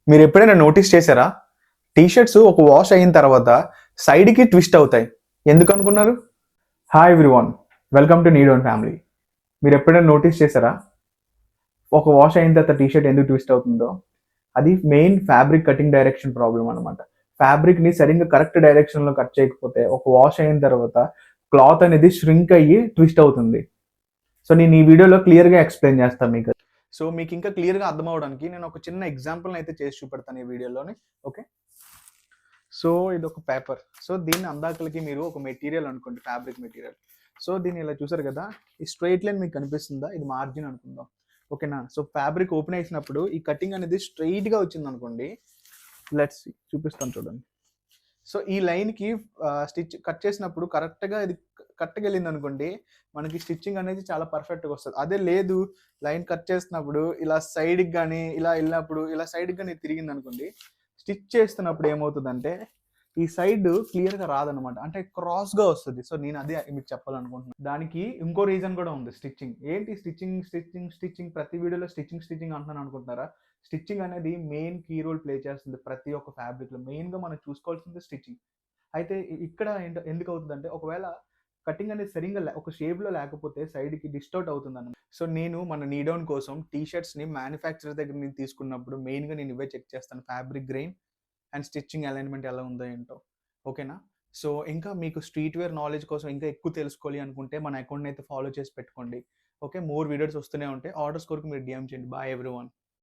మీరు ఎప్పుడైనా నోటీస్ చేశారా? టీ షర్ట్స్ ఒక వాష్ అయిన తర్వాత సైడ్‌కి ట్విస్ట్ అవుతాయి. ఎందుకు అనుకున్నారు? Hi everyone. Welcome to need own family. మీరు ఎప్పుడైనా నోటీస్ చేశారా? ఒక వాష్ అయిన తర్వాత టీ షర్ట్ ఎందుకు ట్విస్ట్ అవుతుందో? అది main fabric cutting direction problem అనమాట. ఫ్యాబ్రిక్‌ని సరిగ్గా కరెక్ట్ డైరెక్షన్‌లో కట్ చేయకపోతే ఒక వాష్ అయిన తర్వాత క్లాత్ అనేది ష్రింక్ అయ్యి ట్విస్ట్ అవుతుంది. సో, నేను ఈ వీడియోలో క్లియర్‌గా ఎక్స్‌ప్లెయిన్ చేస్తాను మీకు. సో, మీకు ఇంకా క్లియర్‌గా అర్థమవ్వడానికి నేను ఒక చిన్న ఎగ్జాంపుల్‌ని అయితే చేసి చూపెడతాను ఈ వీడియోలోని. ఓకే. సో, ఇదొక పేపర్. సో, దీన్ని అందాకలకి మీరు ఒక మెటీరియల్ అనుకోండి, ఫ్యాబ్రిక్ మెటీరియల్. సో, దీన్ని ఇలా చూసారు కదా! ఈ స్ట్రెయిట్ లైన్ మీకు కనిపిస్తుందా? ఇది మార్జిన్ అనుకుందాం. ఓకేనా? సో, ఫ్యాబ్రిక్ ఓపెన్ చేసినప్పుడు ఈ కటింగ్ అనేది స్ట్రెయిట్‌గా వచ్చిందనుకోండి. లెట్స్ సీ చూపిస్తాను చూడండి. సో, ఈ లైన్‌కి స్టిచ్ కట్ చేసినప్పుడు కరెక్ట్‌గా ఇది కరెక్ట్‌గా వెళ్ళిందనుకోండి, మనకి స్టిచ్చింగ్ అనేది చాలా పర్ఫెక్ట్‌గా వస్తది. అదే లేదు, లైన్ కట్ చేస్తున్నప్పుడు ఇలా సైడ్‌కి గాని, ఇలా ఎళ్ళినప్పుడు ఇలా సైడ్‌కి గాని తిరిగిందనుకోండి, స్టిచ్ చేస్తున్నప్పుడు ఏమవుతదంటే, ఈ సైడ్ క్లియర్‌గా రాదనమాట. అంటే క్రాస్‌గా వస్తది. సో, నేను అదే మీకు చెప్పాలనుకుంటున్నాను. దానికి ఇంకో రీజన్ కూడా ఉంది, స్టిచ్చింగ్. ఏంటి స్టిచ్చింగ్ ప్రతి వీడియోలో స్టిచ్చింగ్ అంటున్నాను అనుకుంటున్నారా? స్టిచ్చింగ్ అనేది మెయిన్ కీ రోల్ ప్లే చేస్తుంది ప్రతి ఒక్క ఫ్యాబ్రిక్‌లో. మెయిన్‌గా మనం చూసుకోవాల్సింది స్టిచ్చింగ్. అయితే ఇక్కడ ఎందుకవుతదంటే, ఒకవేళ కటింగ్ అనేది సరింగా ఒక షేప్‌లో లేకపోతే సైడ్‌కి డిస్టోర్ట్ అవుతుందన్నమాట. సో, నేను మన నీ డౌన్ కోసం టీ షర్ట్స్‌ని మ్యానుఫ్యాక్చరర్ దగ్గర నుంచి తీసుకున్నప్పుడు మెయిన్‌గా నేను ఇవే చెక్ చేస్తాను. Fabric grain and stitching alignment ఎలా ఉందో ఏంటో. ఓకేనా? సో, ఇంకా మీకు స్ట్రీట్ వేర్ నాలెడ్జ్ కోసం ఇంకా ఎక్కువ తెలుసుకోవాలి అనుకుంటే మన అకౌంట్‌ని అయితే ఫాలో చేసి పెట్టుకోండి. ఓకే. మోర్ వీడియోస్ వస్తూనే ఉంటాయి. ఆర్డర్స్ కొరకు మీరు డీఎం చేయండి. By everyone.